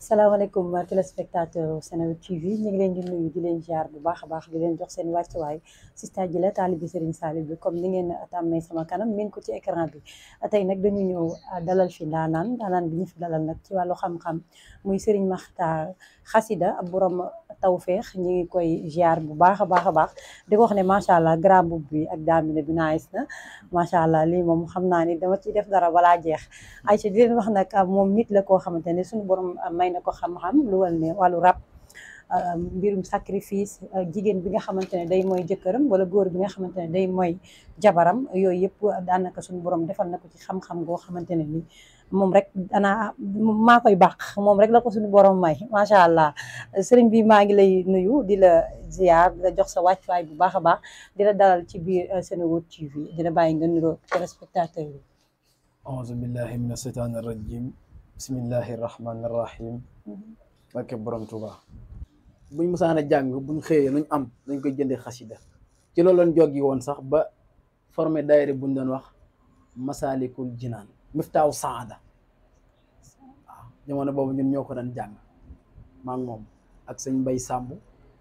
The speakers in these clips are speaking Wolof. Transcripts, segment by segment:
salaamaaleykum téléspectateur Seneweb TV ñu ngi leen di nuyu di leen ziar bu baax a baax di leen jox seen wàccuwaay sista ji la taalibi Serigne Saliou bi comme ni ngeen tàmmee sama kanam ngeen ko ci écran bi tey nag dañu ñëw dalal fi ndaanaan bi ñu fi dalal nag ci wàllu xam-xam muy Serigne Makhtar Xasida borom tawféex ñu ngi koy ziar bu baax a baax a baax di ko wax ne macha allah grand boub bi ak daamine bi nice na macha allah lii moom xam naa ni dama ciy def dara balaa jeex Aïcha di leen wax nag moom nit la koo xamante ne suñu borom may na ko xam-xam lu wal ne wàllu rab mbirum sacrifice jigéen bi nga xamante ne day mooy jëkkëram wala góor bi nga xamante ne day mooy jabaram yooyu yëpp daanaka suñu borom defal na ko ci xam-xam goo xamante ne ni moom rek maa koy bàq moom rek la ko suñu borom may macha allah sëriñ bi maa ngi lay nuyu di la ziar di la jox sa wàccuwaay bu baax a baax di la dalal ci biir Seneweb TV di la bàyyi nga niroo téléspectateur yi. auzu billahi mina shaytaani rajim bismillahi rahmaani rahim barke borom Tuuba buñ musaan a jàng buñ xëyee luñ am dañ koy jëndee xasida ci loolu lañ joggi woon sax ba formé daayira buñ doon wax Masaalikul Jinaan Miftaahu Saada waaw jamono boobu ñun ñoo ko daan jàng maa ngi moom ak sëñ Mbay Sàmb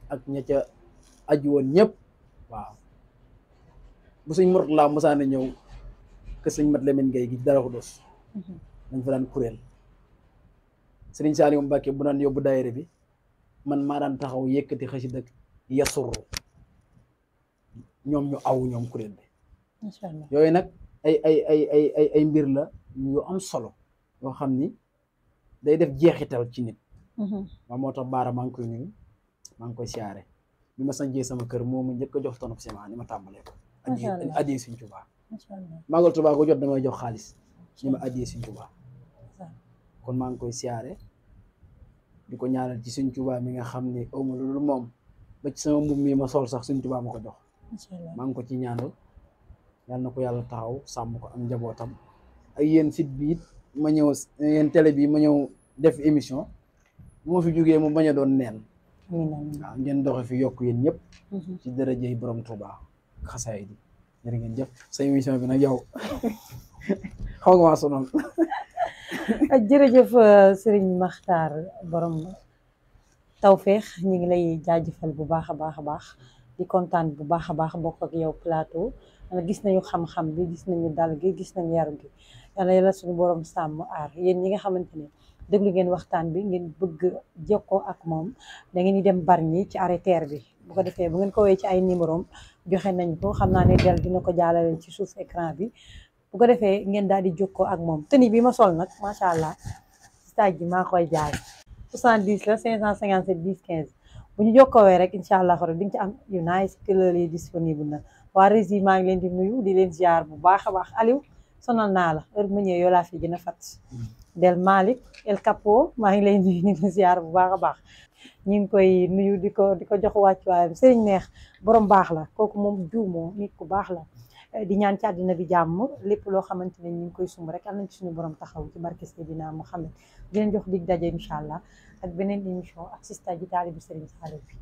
ak ña ca aju woon ñëpp waaw bu sëñ Murtala musaan a ñëw que sëñ Mat Lamin Gay gi dara ko dos dañ fa daan kuréel sëriñ Saliou Mbacke bu daan yóbbu daayira bi man maa daan taxaw yëkkati xasida yasuru ñoom ñu aw ñoom kuréel bi macha allah yooyu nag ay mbir la yu am solo yoo xam ni day def jeexital ci nit waaw moo tax baara maa ngi koy nuyu maa ngi koy siyaare bi ma sañjee sama kër moomu njëkk a jox tonop ciment ni ma tàmbalee ko addiyee Sëñ Tuubaa Magal Tuubaa ko jot damay jox xaalis ni ma addiyee Sëñ Tuubaa kon maa ngi koy siyaare di ko ñaanal ci Sëñ Tuubaa mi nga xam ni awma lu dul moom ba ci sama mbubb mi ma sol sax Sëñ Tuubaa ma ko jox maa ngi ko ci ñaanal yal na ko yàlla taxaw sàmm ko am njabootam ak yéen site bi it ma ñëw yéen télé bi ma ñëw def émission bu ma fi jógee mu bañ a doon neen waaw ngeen doxe fi yokk yéen ñëpp ci dërëjey borom Tuubaa xasaay di jërë ngeen jëf sa émission bi nag yow xaw nga maa sonal jërëjëf Serigne Makhtar borom tawféex ñu ngi lay jaajëfal bu baax a baax a baax di kontaan bu baax a baax bokk ak yow plateau gis nañu xam-xam bi gis nañu dal gi gis nañu yaru gi yàlla suñu borom sàmm aar yéen ñi nga xamante ne déglu ngeen waxtaan bi ngeen bëgg jokkoo ak moom da ngeen di dem Bargny ci arrêteur bi bu ko defee bu ngeen ko woowee ci ay numéro joxe nañ ko xam naa ne del dina ko jaalale ci suuf écran bi bu ko defee ngeen daal di jokkoo ak moom tenue bi ma sol nag macha allah stage bi maa koy jaay 70 la 557 10 15 bu ñu jokkoowee rek incha allah di nga ci am yu nice couleur yi disponible na waa Rési maa ngi leen di nuyu di leen ziar bu baax a baax Aliou sonal naa la heure mu ñëwee yoo laa fi gën a fat Del Malick El Capo maa ngi leen di nuyu ziar bu baax a baax ñu ngi koy nuyu di ko jox wàccuwaayam Serigne Neex borom baax la kooku moom juumoo nit ku baax la di ñaan ci àddina bi jàmm lépp loo xamante ne ñu ngi koy sumb rek am nañ ci suñu borom taxaw ci barke Seydina Muhammad di leen jox dig daje incha allah ak beneen émission ak sista ji taalibi Serigne Saliou bi